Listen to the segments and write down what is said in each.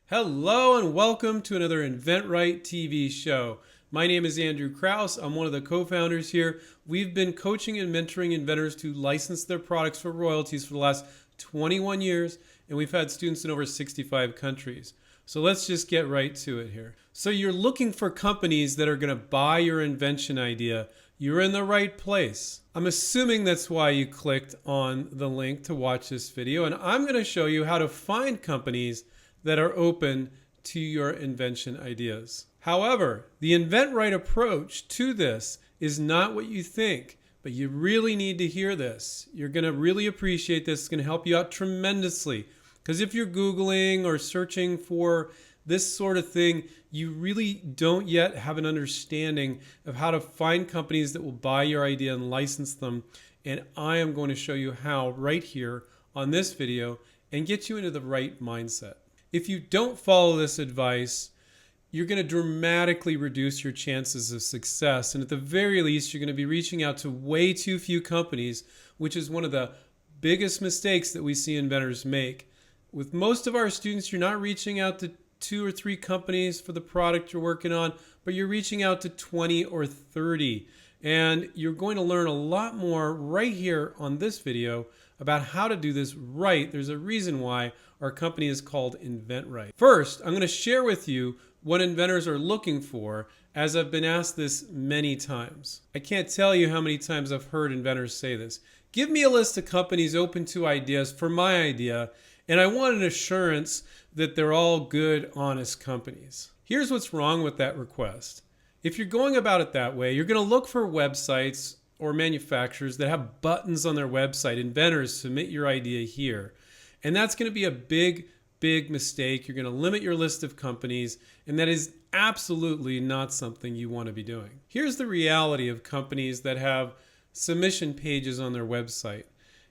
Hello and welcome to another InventRight TV show. My name is Andrew Krauss. I'm one of the co-founders here. We've been coaching and mentoring inventors to license their products for royalties for the last 21 years, and we've had students in over 65 countries. So let's just get right to it here. So you're looking for companies that are going to buy your invention idea. You're in the right place. I'm assuming that's why you clicked on the link to watch this video, and I'm going to show you how to find companies that are open to your invention ideas. However, the InventRight approach to this is not what you think, but you really need to hear this. You're going to really appreciate this. It's going to help you out tremendously. Because if you're Googling or searching for this sort of thing, you really don't yet have an understanding of how to find companies that will buy your idea and license them. And I am going to show you how right here on this video and get you into the right mindset. If you don't follow this advice, you're going to dramatically reduce your chances of success. And at the very least, you're going to be reaching out to way too few companies, which is one of the biggest mistakes that we see inventors make. With most of our students, you're not reaching out to 2 or 3 companies for the product you're working on, but you're reaching out to 20 or 30. And you're going to learn a lot more right here on this video about how to do this right. There's a reason why our company is called InventRight. First, I'm going to share with you what inventors are looking for, as I've been asked this many times. I can't tell you how many times I've heard inventors say this. Give me a list of companies open to ideas for my idea, and I want an assurance that they're all good, honest companies. Here's what's wrong with that request. If you're going about it that way, you're going to look for websites or manufacturers that have buttons on their website, inventors, submit your idea here. And that's going to be a big mistake. You're going to limit your list of companies, and that is absolutely not something you want to be doing. Here's the reality of companies that have submission pages on their website.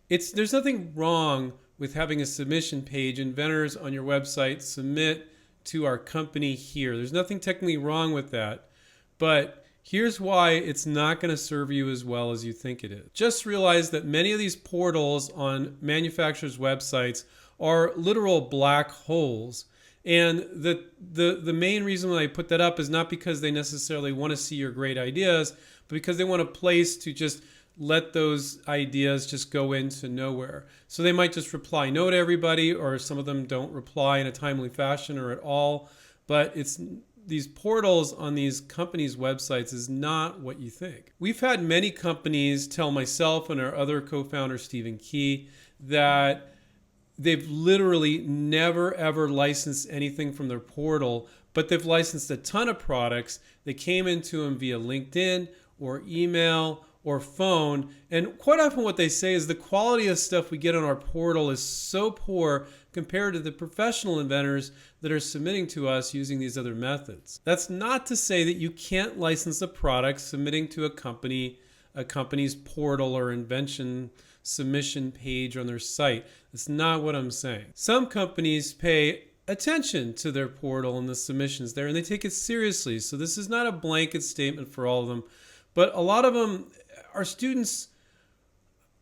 There's nothing wrong with having a submission page. Inventors on your website submit to our company here. There's nothing technically wrong with that, but here's why it's not going to serve you as well as you think it is. Just realize that many of these portals on manufacturers' websites are literal black holes. And the main reason why I put that up is not because they necessarily want to see your great ideas, but because they want a place to just let those ideas just go into nowhere. So they might just reply no to everybody, or some of them don't reply in a timely fashion or at all. But these portals on these companies' websites is not what you think. We've had many companies tell myself and our other co-founder, Stephen Key, that they've literally never ever licensed anything from their portal, but they've licensed a ton of products that came into them via LinkedIn or email or phone. And quite often what they say is the quality of stuff we get on our portal is so poor compared to the professional inventors that are submitting to us using these other methods. That's not to say that you can't license a product submitting to a company's portal or invention submission page on their site. That's not what I'm saying. Some companies pay attention to their portal and the submissions there, and they take it seriously. So this is not a blanket statement for all of them, but a lot of them are students.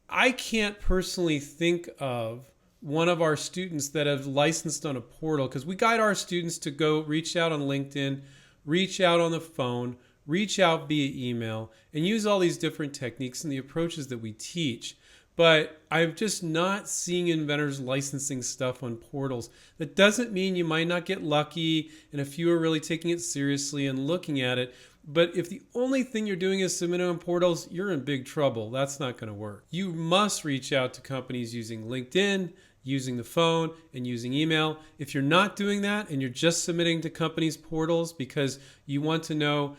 I can't personally think of one of our students that have licensed on a portal, because we guide our students to go reach out on LinkedIn, reach out on the phone, reach out via email, and use all these different techniques and the approaches that we teach. But I'm just not seeing inventors licensing stuff on portals. That doesn't mean you might not get lucky, and a few are really taking it seriously and looking at it. But if the only thing you're doing is submitting on portals, you're in big trouble. That's not going to work. You must reach out to companies using LinkedIn, using the phone, and using email. If you're not doing that and you're just submitting to companies' portals because you want to know,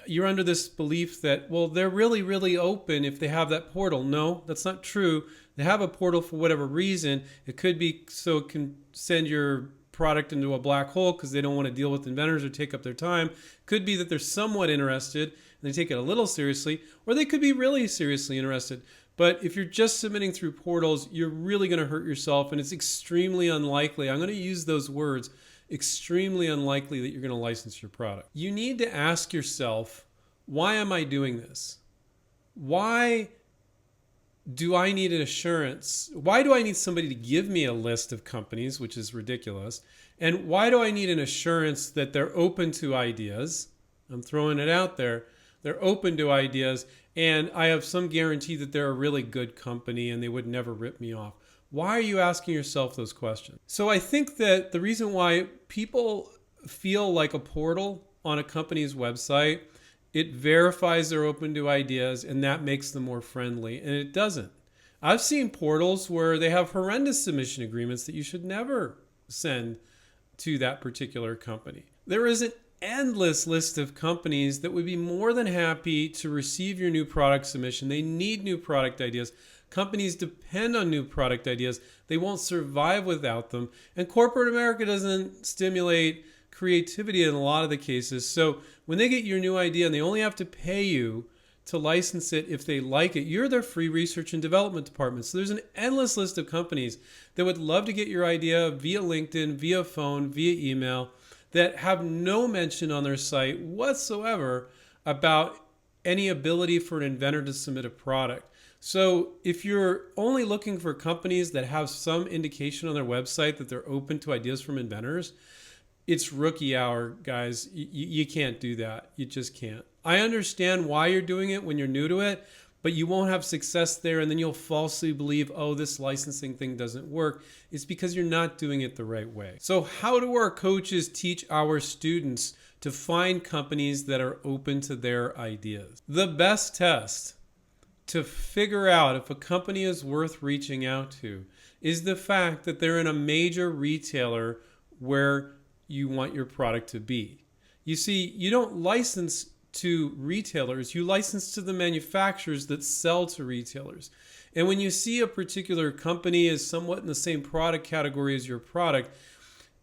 you're under this belief that, well, they're really, really open if they have that portal. No, that's not true. They have a portal for whatever reason. It could be so it can send your product into a black hole because they don't want to deal with inventors or take up their time. Could be that they're somewhat interested and they take it a little seriously, or they could be really seriously interested. But if you're just submitting through portals, you're really going to hurt yourself, and it's extremely unlikely. I'm going to use those words, extremely unlikely, that you're going to license your product. You need to ask yourself, why am I doing this? Why do I need an assurance? Why do I need somebody to give me a list of companies, which is ridiculous? And why do I need an assurance that they're open to ideas? I'm throwing it out there. They're open to ideas, and I have some guarantee that they're a really good company and they would never rip me off. Why are you asking yourself those questions? So I think that the reason why people feel like a portal on a company's website, it verifies they're open to ideas, and that makes them more friendly, and it doesn't. I've seen portals where they have horrendous submission agreements that you should never send to that particular company. There is an endless list of companies that would be more than happy to receive your new product submission. They need new product ideas. Companies depend on new product ideas. They won't survive without them. And corporate America doesn't stimulate creativity in a lot of the cases. So when they get your new idea and they only have to pay you to license it if they like it, you're their free research and development department. So there's an endless list of companies that would love to get your idea via LinkedIn, via phone, via email, that have no mention on their site whatsoever about any ability for an inventor to submit a product. So if you're only looking for companies that have some indication on their website that they're open to ideas from inventors, it's rookie hour, guys. You can't do that. You just can't. I understand why you're doing it when you're new to it, but you won't have success there, and then you'll falsely believe, oh, this licensing thing doesn't work. It's because you're not doing it the right way. So how do our coaches teach our students to find companies that are open to their ideas? The best test to figure out if a company is worth reaching out to is the fact that they're in a major retailer where you want your product to be. You see, you don't license to retailers, you license to the manufacturers that sell to retailers. And when you see a particular company is somewhat in the same product category as your product,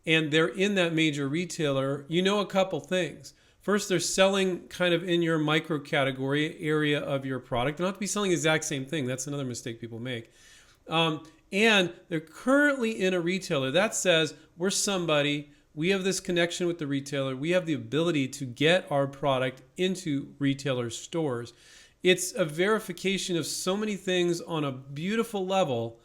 and they're in that major retailer, you know a couple things. First, they're selling kind of in your micro category area of your product. They don't have to be selling the exact same thing. That's another mistake people make. And they're currently in a retailer that says, we're somebody, we have this connection with the retailer. We have the ability to get our product into retailer stores. It's a verification of so many things on a beautiful level,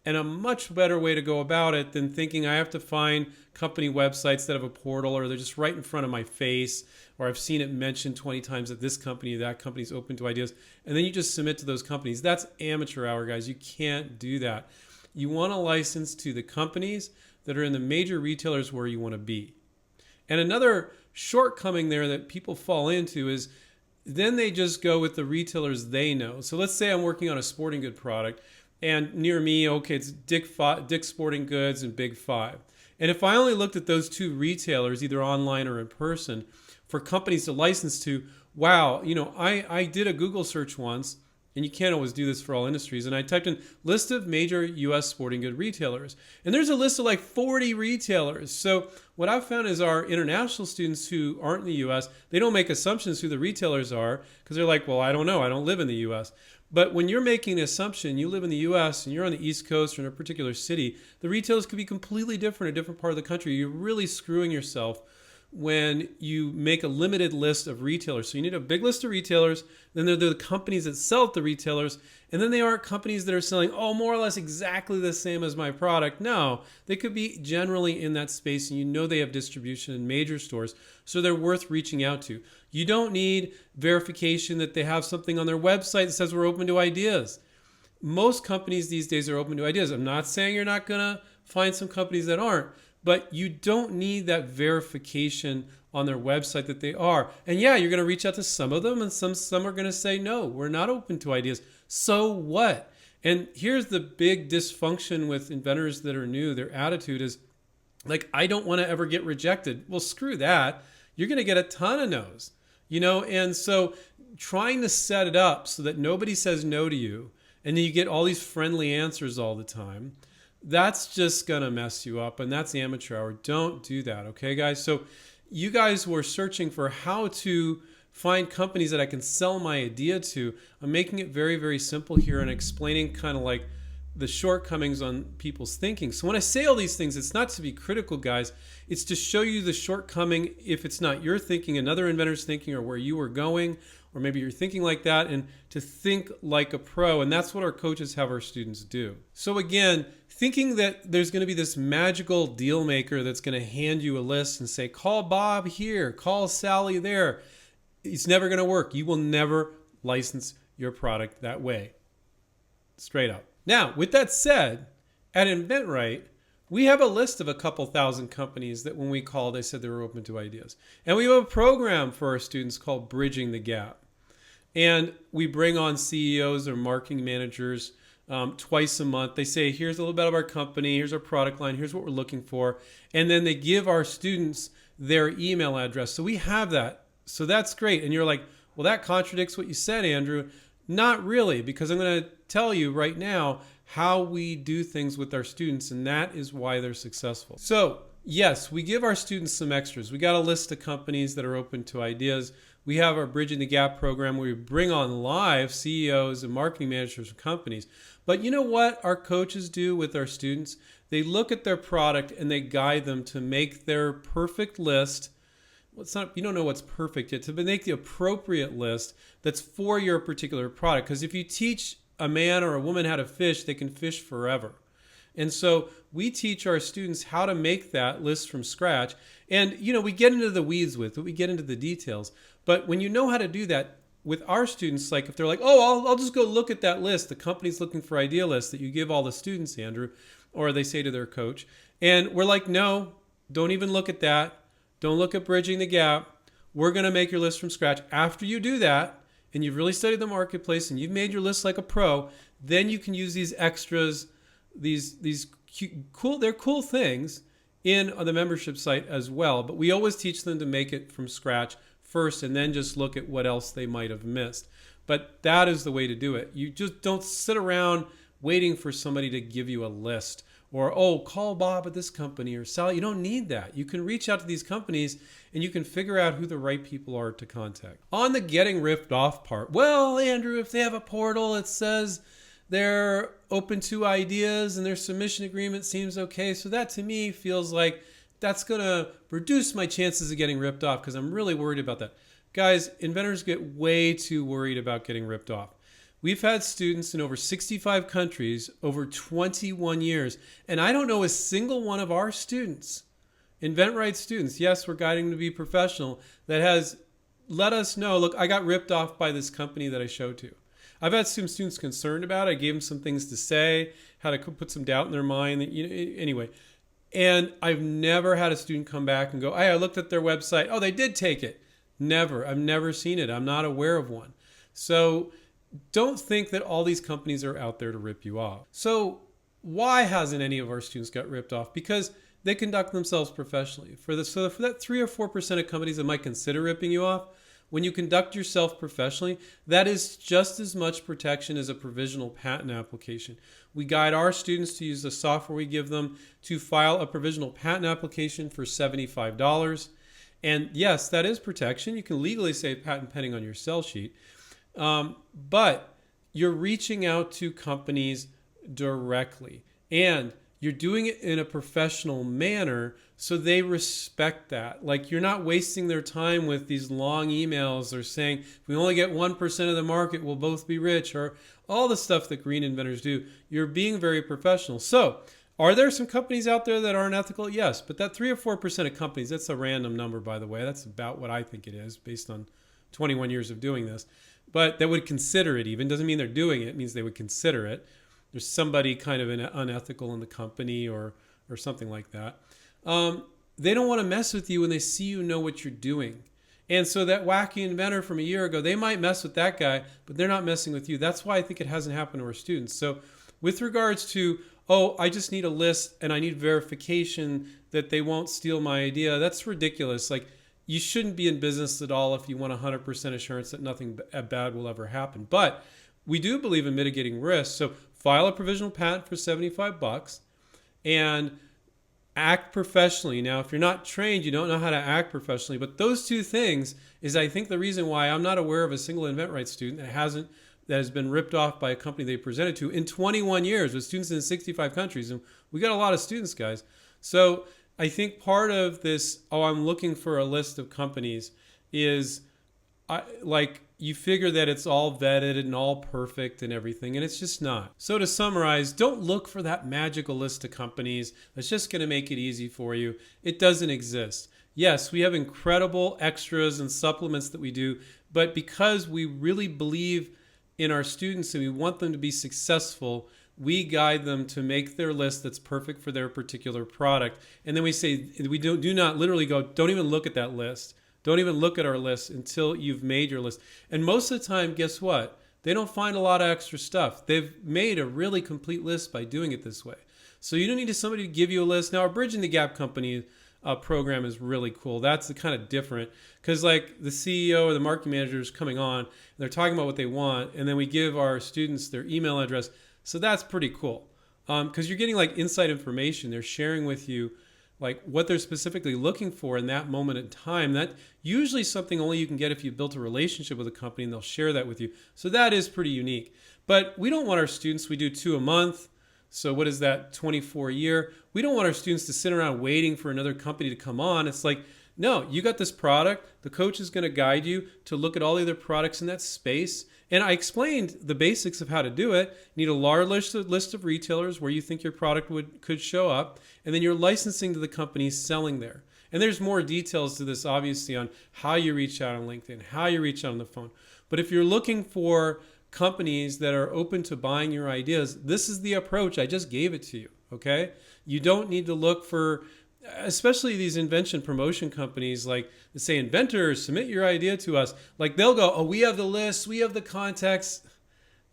and a much better way to go about it than thinking I have to find company websites that have a portal, or they're just right in front of my face, or I've seen it mentioned 20 times that this company, that company's open to ideas, and then you just submit to those companies. That's amateur hour, guys. You can't do that. You want to license to the companies that are in the major retailers where you want to be. And another shortcoming there that people fall into is then they just go with the retailers they know. So let's say I'm working on a sporting good product, and near me, okay, it's Dick's Sporting Goods and Big Five. And if I only looked at those two retailers, either online or in person, for companies to license to, wow, I did a Google search once, and you can't always do this for all industries, and I typed in list of major U.S. sporting good retailers. And there's a list of like 40 retailers. So what I've found is our international students who aren't in the U.S., they don't make assumptions who the retailers are, because they're like, well, I don't know, I don't live in the U.S. But when you're making an assumption, you live in the U.S. and you're on the East Coast or in a particular city, the retailers could be completely different in a different part of the country. You're really screwing yourself when you make a limited list of retailers. So you need a big list of retailers, then they're the companies that sell to retailers, and then they aren't companies that are selling, more or less exactly the same as my product. No, they could be generally in that space, and you know they have distribution in major stores, so they're worth reaching out to. You don't need verification that they have something on their website that says we're open to ideas. Most companies these days are open to ideas. I'm not saying you're not going to find some companies that aren't, but you don't need that verification on their website that they are. And yeah, you're going to reach out to some of them, and some are going to say, no, we're not open to ideas. So what? And here's the big dysfunction with inventors that are new. Their attitude is like, I don't want to ever get rejected. Well, screw that. You're going to get a ton of no's, and so trying to set it up so that nobody says no to you, and then you get all these friendly answers all the time, that's just going to mess you up, and that's amateur hour. Don't do that, okay, guys? So you guys were searching for how to find companies that I can sell my idea to. I'm making it very, very simple here and explaining kind of like the shortcomings on people's thinking. So when I say all these things, it's not to be critical, guys. It's to show you the shortcoming if it's not your thinking, another inventor's thinking, or where you were going, or maybe you're thinking like that, and to think like a pro. And that's what our coaches have our students do. So again, thinking that there's going to be this magical deal maker that's going to hand you a list and say, call Bob here, call Sally there. It's never going to work. You will never license your product that way. Straight up. Now, with that said, at InventRight, we have a list of a couple thousand companies that when we called, they said they were open to ideas. And we have a program for our students called Bridging the Gap. And we bring on CEOs or marketing managers twice a month. They say, here's a little bit of our company, here's our product line, here's what we're looking for. And then they give our students their email address. So we have that. So that's great. And you're like, well, that contradicts what you said, Andrew. Not really, because I'm going to tell you right now how we do things with our students, and that is why they're successful. So yes, we give our students some extras. We got a list of companies that are open to ideas. We have our Bridging the Gap program where we bring on live CEOs and marketing managers of companies. But you know what our coaches do with our students? They look at their product and they guide them to make their perfect list. Well, it's not, you don't know what's perfect yet, to make the appropriate list that's for your particular product. Because if you teach a man or a woman how to fish, they can fish forever. And so we teach our students how to make that list from scratch. And, we get into the weeds with it. We get into the details. But when you know how to do that with our students, like if they're like, oh, I'll just go look at that list, the company's looking for idea lists that you give all the students, Andrew, or they say to their coach. And we're like, no, don't even look at that. Don't look at Bridging the Gap. We're going to make your list from scratch. After you do that, and you've really studied the marketplace, and you've made your list like a pro, then you can use these extras, these cool things in the membership site as well. But we always teach them to make it from scratch first, and then just look at what else they might have missed. But that is the way to do it. You just don't sit around waiting for somebody to give you a list. Or, call Bob at this company, or Sally. You don't need that. You can reach out to these companies and you can figure out who the right people are to contact. On the getting ripped off part, well, Andrew, if they have a portal, it says they're open to ideas and their submission agreement seems okay. So that to me feels like that's going to reduce my chances of getting ripped off because I'm really worried about that. Guys, inventors get way too worried about getting ripped off. We've had students in over 65 countries over 21 years, and I don't know a single one of our students, InventRight students, yes, we're guiding them to be professional, that has let us know, look, I got ripped off by this company that I showed to. I've had some students concerned about it. I gave them some things to say, how to put some doubt in their mind. Anyway, and I've never had a student come back and go, hey, I looked at their website. Oh, they did take it. Never. I've never seen it. I'm not aware of one. So don't think that all these companies are out there to rip you off. So why hasn't any of our students got ripped off? Because they conduct themselves professionally. For that 3 or 4% of companies that might consider ripping you off, when you conduct yourself professionally, that is just as much protection as a provisional patent application. We guide our students to use the software we give them to file a provisional patent application for $75. And yes, that is protection. You can legally say patent pending on your sell sheet. But you're reaching out to companies directly and you're doing it in a professional manner so they respect that. Like you're not wasting their time with these long emails or saying, if we only get 1% of the market, we'll both be rich, or all the stuff that green inventors do. You're being very professional. So are there some companies out there that aren't ethical? Yes, but that 3 or 4% of companies, that's a random number, by the way. That's about what I think it is based on 21 years of doing this. But that would consider it even. Doesn't mean they're doing it. It means they would consider it. There's somebody kind of unethical in the company or something like that. They don't want to mess with you when they see you know what you're doing. And so that wacky inventor from a year ago, they might mess with that guy, but they're not messing with you. That's why I think it hasn't happened to our students. So with regards to, I just need a list and I need verification that they won't steal my idea, that's ridiculous. Like, you shouldn't be in business at all if you want 100% assurance that nothing bad will ever happen. But we do believe in mitigating risk. So file a provisional patent for $75 and act professionally. Now, if you're not trained, you don't know how to act professionally. But those two things is, I think, the reason why I'm not aware of a single InventRight student that has been ripped off by a company they presented to in 21 years with students in 65 countries. And we got a lot of students, guys. So I think part of this, I'm looking for a list of companies, is you figure that it's all vetted and all perfect and everything, and it's just not. So to summarize, don't look for that magical list of companies that's just going to make it easy for you. It doesn't exist. Yes, we have incredible extras and supplements that we do, but because we really believe in our students and we want them to be successful, we guide them to make their list that's perfect for their particular product. And then we say, we do not literally go, don't even look at that list. Don't even look at our list until you've made your list. And most of the time, guess what? They don't find a lot of extra stuff. They've made a really complete list by doing it this way. So you don't need somebody to give you a list. Now, our Bridging the Gap company program is really cool. That's the kind of different, because like the CEO or the marketing manager is coming on, and they're talking about what they want, and then we give our students their email address. So that's pretty cool, because you're getting like inside information. They're sharing with you like what they're specifically looking for in that moment in time. That usually something only you can get if you've built a relationship with a company, and they'll share that with you. So that is pretty unique. But we don't want our students, we do 2 a month. So what is that, 24 a year? We don't want our students to sit around waiting for another company to come on. It's like, no, you got this product. The coach is going to guide you to look at all the other products in that space. And I explained the basics of how to do it. You need a large list of retailers where you think your product could show up. And then you're licensing to the companies selling there. And there's more details to this, obviously, on how you reach out on LinkedIn, how you reach out on the phone. But if you're looking for companies that are open to buying your ideas, this is the approach. I just gave it to you, okay? You don't need to look for, especially these invention promotion companies, like they say, inventors, submit your idea to us. Like they'll go, oh, we have the list, we have the contacts.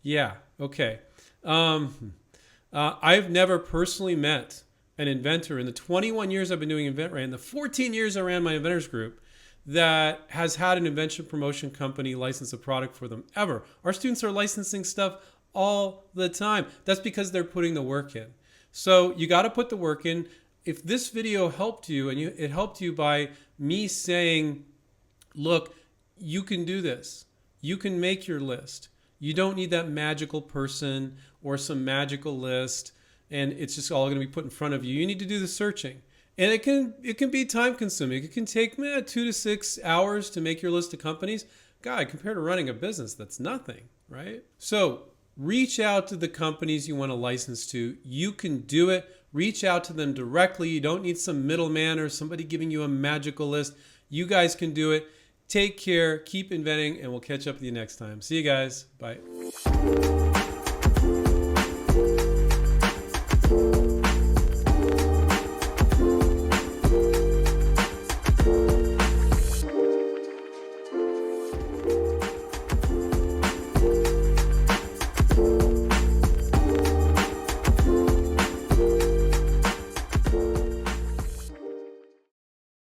Yeah, okay. I've never personally met an inventor in the 21 years I've been doing InventRight, and the 14 years I ran my inventors group, that has had an invention promotion company license a product for them ever. Our students are licensing stuff all the time. That's because they're putting the work in. So you got to put the work in. If this video helped you, and it helped you by me saying, look, you can do this. You can make your list. You don't need that magical person or some magical list, and it's just all going to be put in front of you. You need to do the searching. And it can be time consuming. It can take 2 to 6 hours to make your list of companies. God, compared to running a business, that's nothing, right? So reach out to the companies you want to license to. You can do it. Reach out to them directly. You don't need some middleman or somebody giving you a magical list. You guys can do it. Take care. Keep inventing, and we'll catch up with you next time. See you guys. Bye.